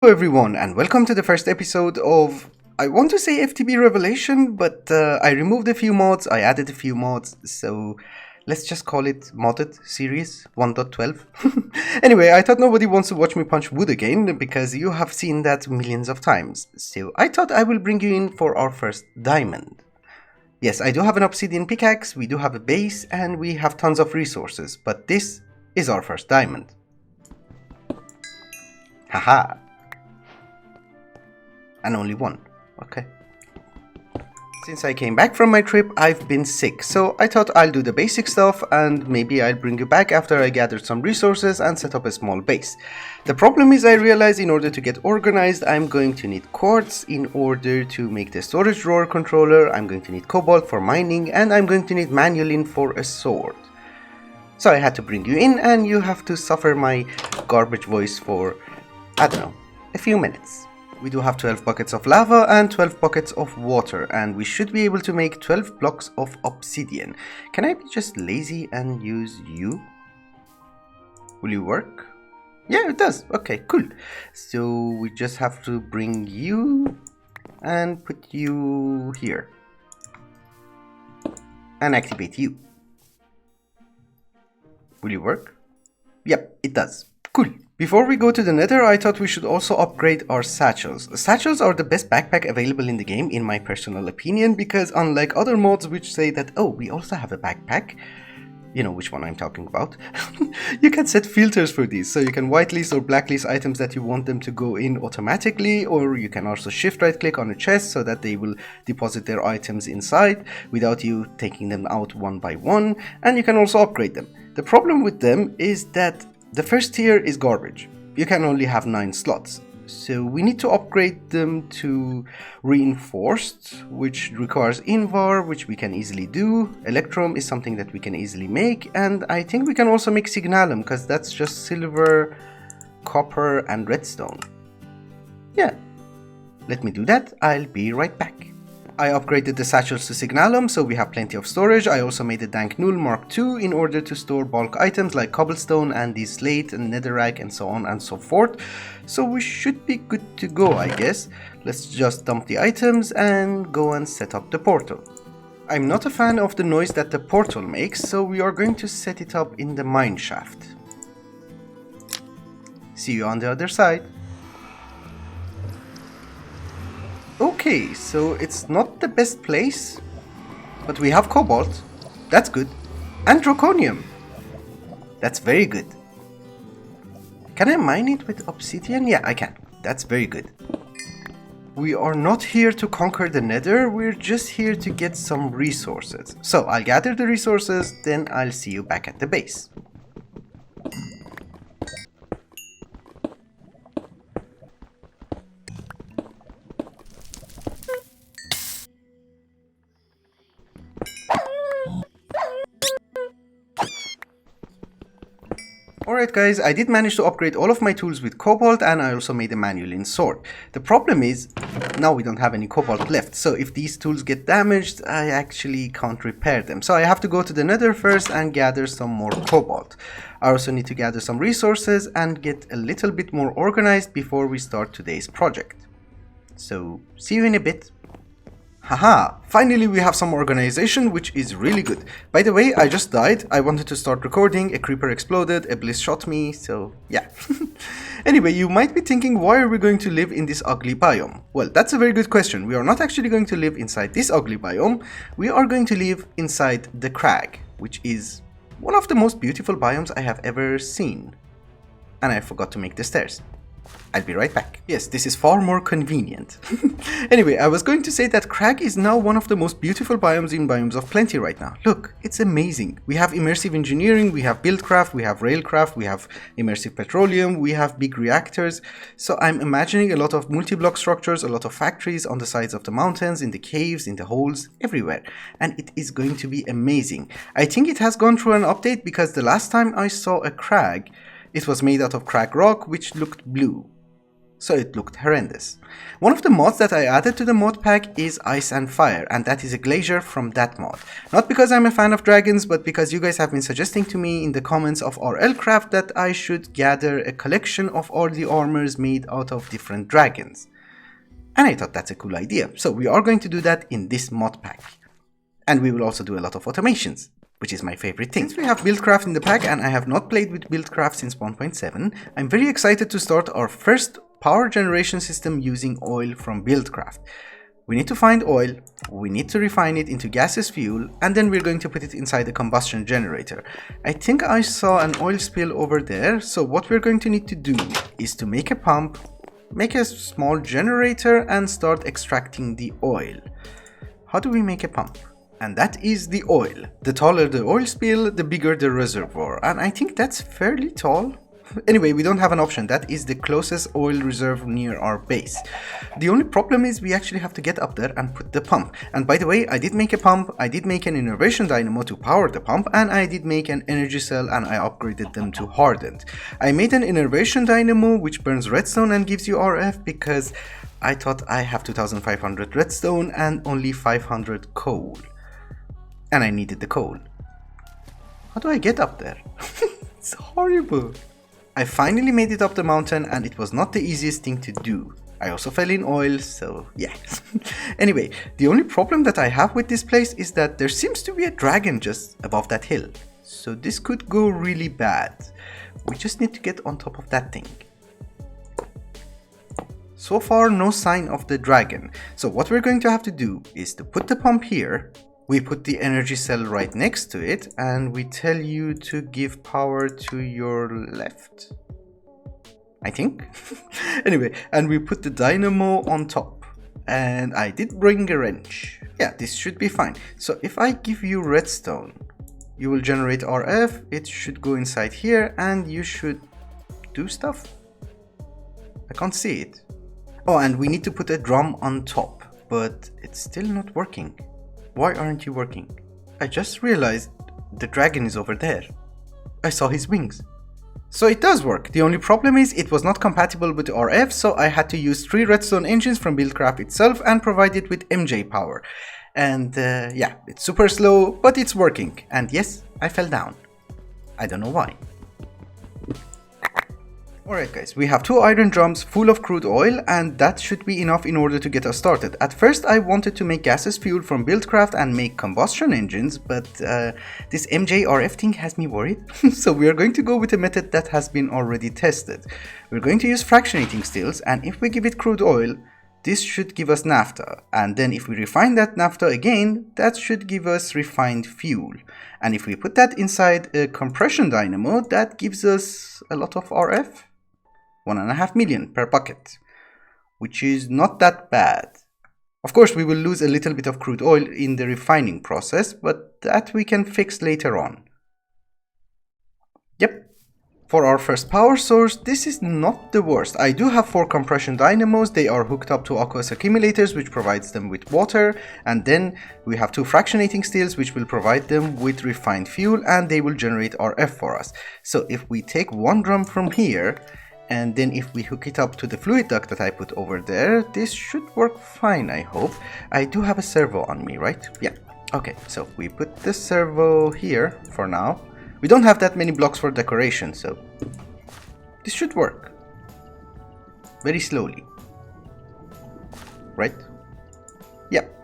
Hello everyone and welcome to the first episode of, I want to say FTB Revelation, but I removed a few mods, I added a few mods, so let's just call it Modded Series 1.12. Anyway, I thought nobody wants to watch me punch wood again, because you have seen that millions of times, so I thought I will bring you in for our first diamond. Yes, I do have an obsidian pickaxe, we do have a base, and we have tons of resources, but this is our first diamond. Haha. And only one. Okay. Since I came back from my trip, I've been sick, so I thought I'll do the basic stuff and maybe I'll bring you back after I gathered some resources and set up a small base. The problem is I realized in order to get organized, I'm going to need quartz in order to make the storage drawer controller, I'm going to need cobalt for mining, and I'm going to need manulin for a sword. So I had to bring you in and you have to suffer my garbage voice for, I don't know, a few minutes. We do have 12 buckets of lava and 12 buckets of water, and we should be able to make 12 blocks of obsidian. Can I be just lazy and use you? Will you work? Yeah, it does. Okay, cool. So we just have to bring you and put you here. And activate you. Will you work? Yep, it does. Cool. Before we go to the nether, I thought we should also upgrade our satchels. Satchels are the best backpack available in the game, in my personal opinion, because unlike other mods which say that, oh, we also have a backpack, you know which one I'm talking about, you can set filters for these, so you can whitelist or blacklist items that you want them to go in automatically, or you can also shift right click on a chest so that they will deposit their items inside without you taking them out one by one, and you can also upgrade them. The problem with them is that the first tier is garbage. You can only have 9 slots. So we need to upgrade them to reinforced, which requires invar, which we can easily do. Electrum is something that we can easily make, and I think we can also make signalum, because that's just silver, copper and redstone. Yeah, let me do that. I'll be right back. I upgraded the satchels to signalum, so we have plenty of storage. I also made a dank null Mark II in order to store bulk items like cobblestone and the slate and netherrack and so on and so forth. So we should be good to go, I guess. Let's just dump the items and go and set up the portal. I'm not a fan of the noise that the portal makes, so we are going to set it up in the mine shaft. See you on the other side. Okay, so it's not the best place, but we have cobalt, that's good, and draconium, that's very good. Can I mine it with obsidian? Yeah, I can, that's very good. We are not here to conquer the nether, we're just here to get some resources. So I'll gather the resources, then I'll see you back at the base. Alright guys, I did manage to upgrade all of my tools with cobalt, and I also made a manulin sword. The problem is, now we don't have any cobalt left, so if these tools get damaged, I actually can't repair them. So I have to go to the nether first and gather some more cobalt. I also need to gather some resources and get a little bit more organized before we start today's project. So, see you in a bit. Haha, finally we have some organization, which is really good. By the way, I just died, I wanted to start recording, a creeper exploded, a bliss shot me, so yeah. Anyway, you might be thinking, why are we going to live in this ugly biome? Well, that's a very good question. We are not actually going to live inside this ugly biome, we are going to live inside the crag, which is one of the most beautiful biomes I have ever seen. And I forgot to make the stairs. I'll be right back. Yes, this is far more convenient. Anyway, I was going to say that crag is now one of the most beautiful biomes in Biomes of Plenty right now. Look, it's amazing. We have immersive engineering, we have buildcraft, we have railcraft, we have immersive petroleum, we have big reactors. So I'm imagining a lot of multi-block structures, a lot of factories on the sides of the mountains, in the caves, in the holes, everywhere. And it is going to be amazing. I think it has gone through an update, because the last time I saw a crag, it was made out of crag rock, which looked blue. so it looked horrendous. One of the mods that I added to the mod pack is Ice and Fire, and that is a glacier from that mod. Not because I'm a fan of dragons, but because you guys have been suggesting to me in the comments of our railcraft that I should gather a collection of all the armors made out of different dragons. And I thought that's a cool idea, so we are going to do that in this mod pack. And we will also do a lot of automations, which is my favorite thing. Since we have buildcraft in the pack and I have not played with buildcraft since 1.7, I'm very excited to start our first power generation system using oil from buildcraft. We need to find oil, we need to refine it into gaseous fuel, and then we're going to put it inside the combustion generator. I think I saw an oil spill over there, so what we're going to need to do is to make a pump, make a small generator, and start extracting the oil. How do we make a pump? And that is the oil. The taller the oil spill, the bigger the reservoir. And I think that's fairly tall. Anyway, we don't have an option. That is the closest oil reserve near our base. The only problem is we actually have to get up there and put the pump. And by the way, I did make a pump, I did make an innervation dynamo to power the pump, and I did make an energy cell and I upgraded them to hardened. I made an innervation dynamo which burns redstone and gives you RF because I thought I have 2500 redstone and only 500 coal. And I needed the coal. How do I get up there? It's horrible. I finally made it up the mountain and it was not the easiest thing to do. I also fell in oil, so yeah. Anyway, the only problem that I have with this place is that there seems to be a dragon just above that hill. So this could go really bad. We just need to get on top of that thing. So far, no sign of the dragon. So what we're going to have to do is to put the pump here. We put the energy cell right next to it and we tell you to give power to your left, I think. Anyway, and we put the dynamo on top and I did bring a wrench. Yeah, this should be fine. So if I give you redstone, you will generate RF, it should go inside here and you should do stuff. I can't see it. Oh, and we need to put a drum on top, but it's still not working. Why aren't you working? I just realized the dragon is over there. I saw his wings. So it does work. The only problem is it was not compatible with RF, so I had to use 3 redstone engines from buildcraft itself and provide it with MJ power. And yeah, it's super slow, but it's working. And yes, I fell down. I don't know why. Alright guys, we have 2 iron drums full of crude oil and that should be enough in order to get us started. At first I wanted to make gaseous fuel from buildcraft and make combustion engines, but this MJRF thing has me worried. So we are going to go with a method that has been already tested. We're going to use fractionating stills, and if we give it crude oil, this should give us naphtha, and then if we refine that naphtha again, that should give us refined fuel. And if we put that inside a compression dynamo, that gives us a lot of RF. 1.5 million per bucket, which is not that bad. Of course, we will lose a little bit of crude oil in the refining process, but that we can fix later on. Yep. For our first power source, this is not the worst. I do have 4 compression dynamos. They are hooked up to aqueous accumulators, which provides them with water. And then we have 2 fractionating stills, which will provide them with refined fuel, and they will generate RF for us. So if we take 1 drum from here, and then if we hook it up to the fluid duct that I put over there, this should work fine, I hope. I do have a servo on me, right? Yeah. Okay, so we put the servo here for now. We don't have that many blocks for decoration, so this should work. Very slowly. Right? Yep.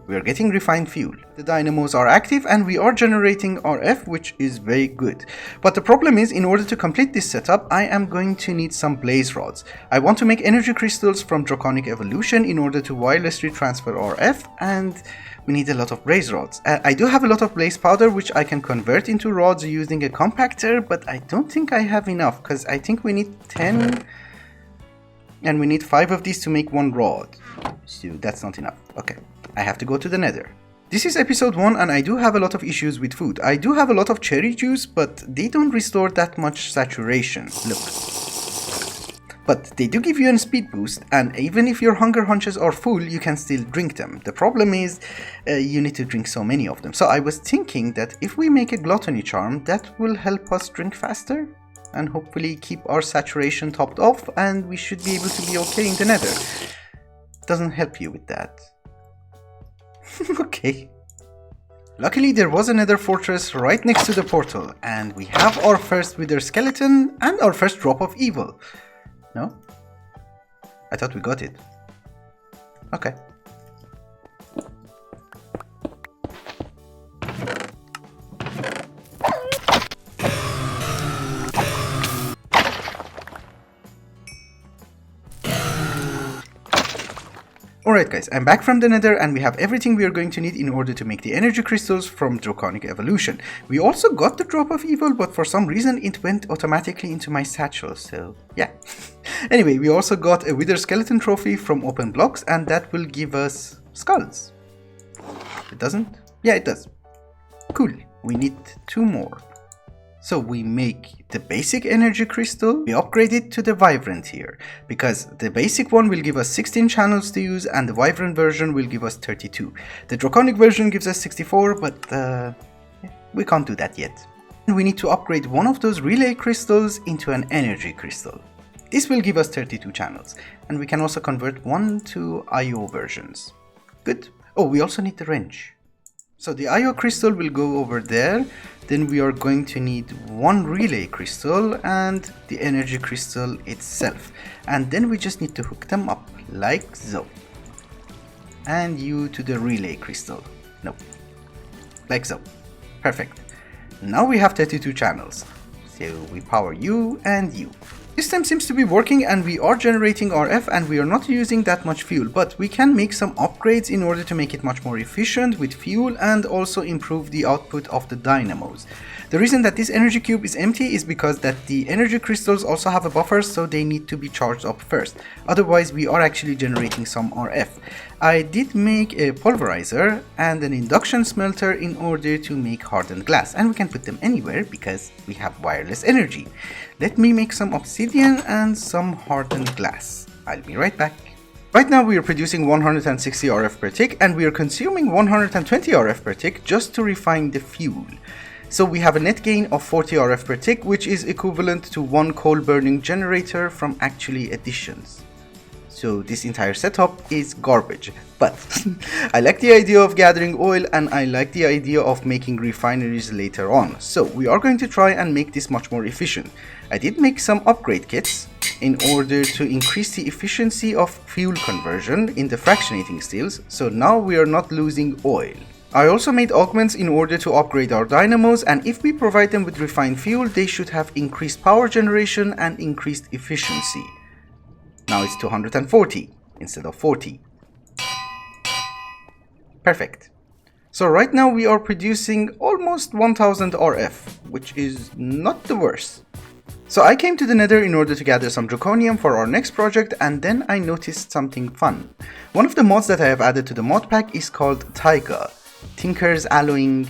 We are getting refined fuel. The dynamos are active and we are generating RF, which is very good. But the problem is, in order to complete this setup, I am going to need some blaze rods. I want to make energy crystals from Draconic Evolution in order to wirelessly transfer RF, and we need a lot of blaze rods. I do have a lot of blaze powder, which I can convert into rods using a compactor, but I don't think I have enough, because I think we need 10, and we need 5 of these to make 1 rod. So that's not enough. Okay. I have to go to the nether. This is episode 1 and I do have a lot of issues with food. I do have a lot of cherry juice, but they don't restore that much saturation. Look. But they do give you a speed boost, and even if your hunger hunches are full, you can still drink them. The problem is, you need to drink so many of them. So I was thinking that if we make a gluttony charm, that will help us drink faster. and hopefully keep our saturation topped off, and we should be able to be okay in the nether. Doesn't help you with that. Okay. Luckily there was a nether fortress right next to the portal, and we have our first wither skeleton and our first drop of evil. No? I thought we got it. Okay. Alright guys, I'm back from the nether and we have everything we are going to need in order to make the energy crystals from Draconic Evolution. We also got the drop of evil, but for some reason it went automatically into my satchel, so yeah. Anyway, we also got a wither skeleton trophy from open blocks, and that will give us skulls. It doesn't? Yeah, it does. Cool, we need 2 more. So we make the basic energy crystal, we upgrade it to the vibrant here, because the basic one will give us 16 channels to use and the vibrant version will give us 32. The draconic version gives us 64, but we can't do that yet. And we need to upgrade one of those relay crystals into an energy crystal. This will give us 32 channels, and we can also convert 1 to IO versions. Good. Oh, we also need the wrench. So the IO crystal will go over there, then we are going to need 1 relay crystal and the energy crystal itself. And then we just need to hook them up, like so. And you to the relay crystal. No. Like so. Perfect. Now we have 32 channels. So we power you and you. System seems to be working and we are generating RF and we are not using that much fuel, but we can make some upgrades in order to make it much more efficient with fuel and also improve the output of the dynamos. The reason that this energy cube is empty is because that the energy crystals also have a buffer, so they need to be charged up first. Otherwise we are actually generating some RF. I did make a pulverizer and an induction smelter in order to make hardened glass, and we can put them anywhere because we have wireless energy. Let me make some obsidian and some hardened glass. I'll be right back. Right now we are producing 160 RF per tick and we are consuming 120 RF per tick just to refine the fuel. So we have a net gain of 40 RF per tick, which is equivalent to 1 coal burning generator from actually additions. So this entire setup is garbage, but I like the idea of gathering oil and I like the idea of making refineries later on. So we are going to try and make this much more efficient. I did make some upgrade kits in order to increase the efficiency of fuel conversion in the fractionating steels, so now we are not losing oil. I also made augments in order to upgrade our dynamos, and if we provide them with refined fuel, they should have increased power generation and increased efficiency. Now it's 240 instead of 40. Perfect. So right now we are producing almost 1000 RF, which is not the worst. So I came to the nether in order to gather some draconium for our next project, and then I noticed something fun. One of the mods that I have added to the mod pack is called TAIGA, Tinker's Alloying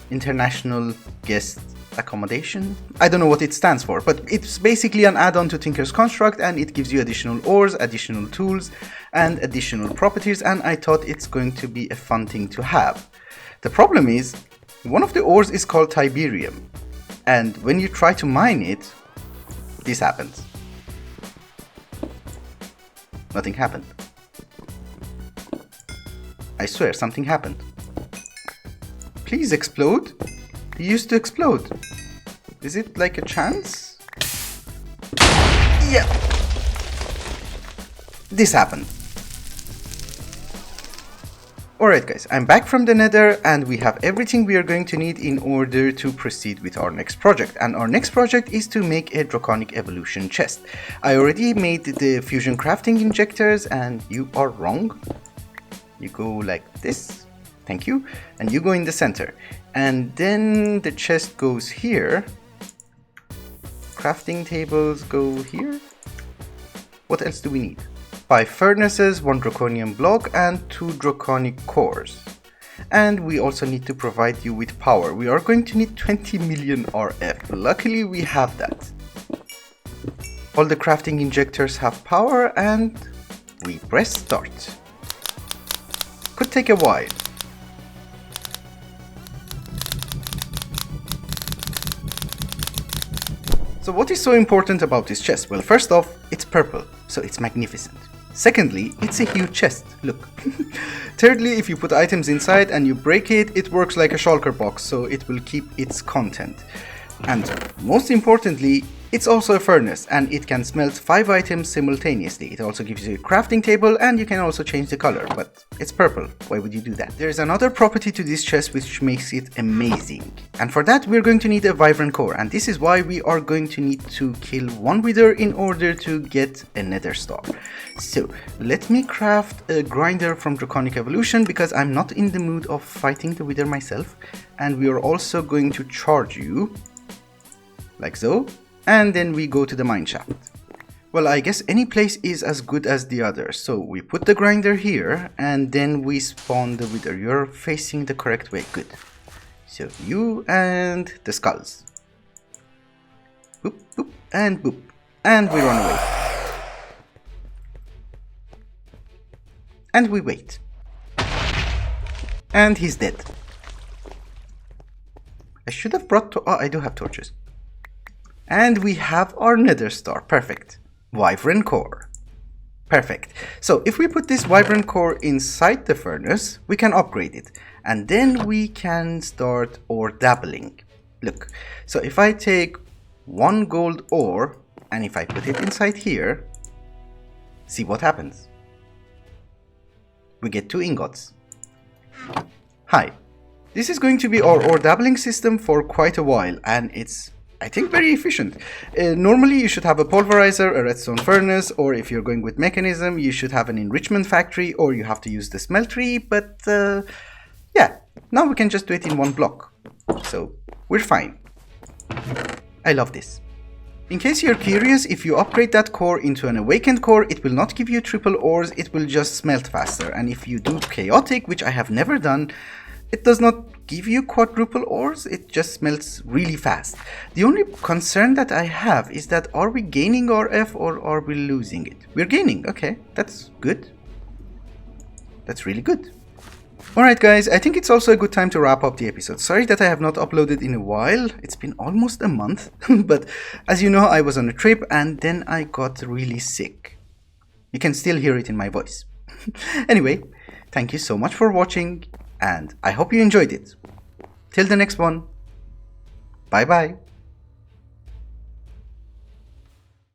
International Guest Accommodation. I don't know what it stands for, but it's basically an add-on to Tinker's Construct and it gives you additional ores, additional tools and additional properties, and I thought it's going to be a fun thing to have. The problem is, one of the ores is called Tiberium, and when you try to mine it, this happens. Nothing happened. I swear something happened. Please explode. He used to explode. Is it like a chance? Yeah. This happened. Alright guys, I'm back from the nether and we have everything we are going to need in order to proceed with our next project. And our next project is to make a Draconic Evolution chest. I already made the fusion crafting injectors and you are wrong. You go like this. Thank you. And you go in the center. And then the chest goes here. Crafting tables go here. What else do we need? 5 furnaces, 1 draconium block and 2 draconic cores. And we also need to provide you with power. We are going to need 20 million RF. Luckily we have that. All the crafting injectors have power and we press start. Could take a while. So So what is so important about this chest? Well, first off, it's purple, so it's magnificent. Secondly, it's a huge chest, look. Thirdly, if you put items inside and you break it, it works like a shulker box, so it will keep its content. And most importantly, it's also a furnace and it can smelt 5 items simultaneously. It also gives you a crafting table and you can also change the color, but it's purple. Why would you do that? There's another property to this chest which makes it amazing. And for that we're going to need a vibrant core, and this is why we are going to need to kill one wither in order to get a nether star. So let me craft a grinder from Draconic Evolution because I'm not in the mood of fighting the wither myself. And we are also going to charge you like so. And then we go to the mine shaft. Well, I guess any place is as good as the other. So we put the grinder here and then we spawn the wither. You're facing the correct way. Good. So you and the skulls. Boop, boop, and boop. And we run away. And we wait. And he's dead. I should have brought... Oh, I do have torches. And we have our nether star. Perfect. Vibrant core. Perfect. So if we put this vibrant core inside the furnace, we can upgrade it. And then we can start ore dabbling. Look. So if I take 1 gold ore and if I put it inside here, see what happens. We get 2 ingots. Hi. This is going to be our ore dabbling system for quite a while, and it's, I think, very efficient. Normally you should have a pulverizer, a redstone furnace, or if you're going with mechanism, you should have an enrichment factory, or you have to use the smeltery, but yeah, now we can just do it in 1 block. So we're fine. I love this. In case you're curious, if you upgrade that core into an awakened core, it will not give you triple ores, it will just smelt faster. And if you do chaotic, which I have never done, it does not give you quadruple ores, it just smelts really fast. The only concern that I have is that are we gaining our F or are we losing it? We're gaining, okay, that's good. That's really good. Alright guys, I think it's also a good time to wrap up the episode. Sorry that I have not uploaded in a while, it's been almost a month, but as you know I was on a trip and then I got really sick. You can still hear it in my voice. Anyway, thank you so much for watching and I hope you enjoyed it. Till the next one, bye bye.